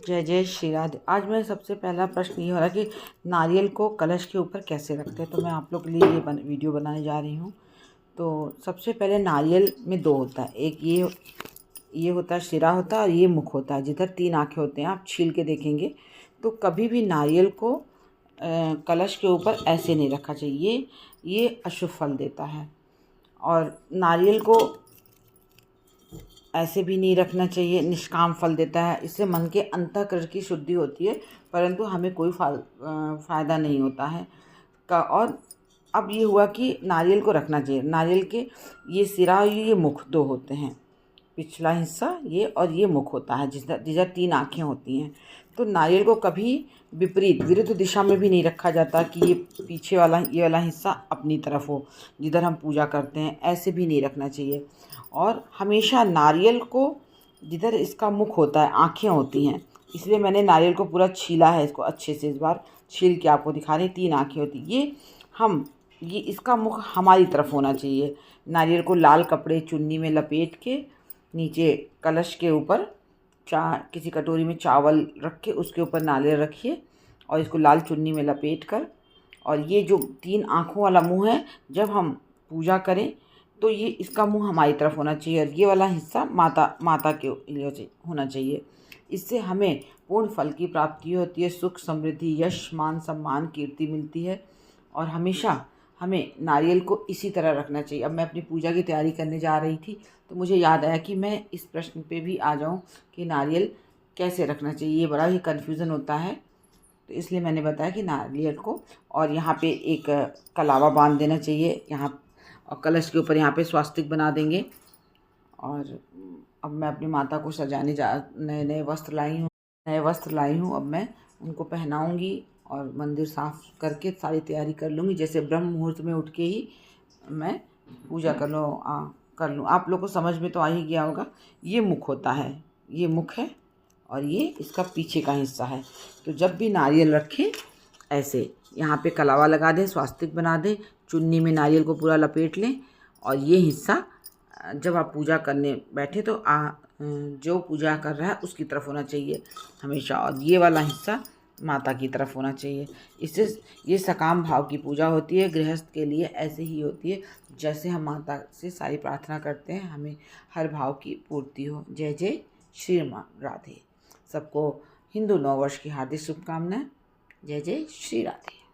जय जय श्री राधे। आज मैं सबसे पहला प्रश्न ये हो रहा है कि नारियल को कलश के ऊपर कैसे रखते हैं, तो मैं आप लोग के लिए ये वीडियो बनाने जा रही हूँ। तो सबसे पहले नारियल में दो होता है, एक ये होता है शिरा होता है और ये मुख होता है, जिधर 3 आँखें होते हैं। आप छील के देखेंगे तो कभी भी नारियल को कलश के ऊपर ऐसे नहीं रखा चाहिए, ये अशुभ फल देता है। और नारियल को ऐसे भी नहीं रखना चाहिए, निष्काम फल देता है। इससे मन के अंतःकरण की शुद्धि होती है, परंतु हमें कोई फ़ायदा नहीं होता है का। और अब ये हुआ कि नारियल को रखना चाहिए। नारियल के ये सिरा और ये मुख 2 होते हैं, पिछला हिस्सा ये और ये मुख होता है, जिधर 3 आँखें होती हैं। तो नारियल को कभी विपरीत विरुद्ध दिशा में भी नहीं रखा जाता कि ये पीछे वाला ये वाला हिस्सा अपनी तरफ हो, जिधर हम पूजा करते हैं, ऐसे भी नहीं रखना चाहिए। और हमेशा नारियल को जिधर इसका मुख होता है, आँखें होती हैं, इसलिए मैंने नारियल को पूरा छीला है, इसको अच्छे से इस बार छील के आपको दिखा रही। 3 आँखें होती, ये इसका मुख हमारी तरफ होना चाहिए। नारियल को लाल कपड़े चुन्नी में लपेट के नीचे कलश के ऊपर किसी कटोरी में चावल रख के उसके ऊपर नारियल रखिए और इसको लाल चुन्नी में लपेट कर, और ये जो 3 आँखों वाला मुंह है, जब हम पूजा करें तो ये इसका मुंह हमारी तरफ होना चाहिए और ये वाला हिस्सा माता के लिए होना चाहिए। इससे हमें पूर्ण फल की प्राप्ति होती है, सुख समृद्धि यश मान सम्मान कीर्ति मिलती है। और हमेशा हमें नारियल को इसी तरह रखना चाहिए। अब मैं अपनी पूजा की तैयारी करने जा रही थी तो मुझे याद आया कि मैं इस प्रश्न पे भी आ जाऊं कि नारियल कैसे रखना चाहिए। ये बड़ा ही कन्फ्यूज़न होता है, तो इसलिए मैंने बताया कि नारियल को, और यहाँ पे एक कलावा बांध देना चाहिए यहाँ, और कलश के ऊपर यहाँ पे स्वास्तिक बना देंगे। और अब मैं अपनी माता को सजाने नए वस्त्र लाई हूँ। अब मैं उनको पहनाऊँगी और मंदिर साफ़ करके सारी तैयारी कर लूँगी। जैसे ब्रह्म मुहूर्त में उठ के ही मैं पूजा कर लूँ। आप लोग को समझ में तो आ ही गया होगा। ये मुख होता है, ये मुख है और ये इसका पीछे का हिस्सा है। तो जब भी नारियल रखें ऐसे यहाँ पे कलावा लगा दें, स्वास्तिक बना दें, चुन्नी में नारियल को पूरा लपेट लें, और ये हिस्सा जब आप पूजा करने बैठे तो जो पूजा कर रहा है उसकी तरफ होना चाहिए हमेशा, और ये वाला हिस्सा माता की तरफ होना चाहिए। इससे ये सकाम भाव की पूजा होती है। गृहस्थ के लिए ऐसे ही होती है, जैसे हम माता से सारी प्रार्थना करते हैं, हमें हर भाव की पूर्ति हो। जय जय श्री राधे। सबको हिंदू नववर्ष की हार्दिक शुभकामनाएं। जय जय श्री राधे।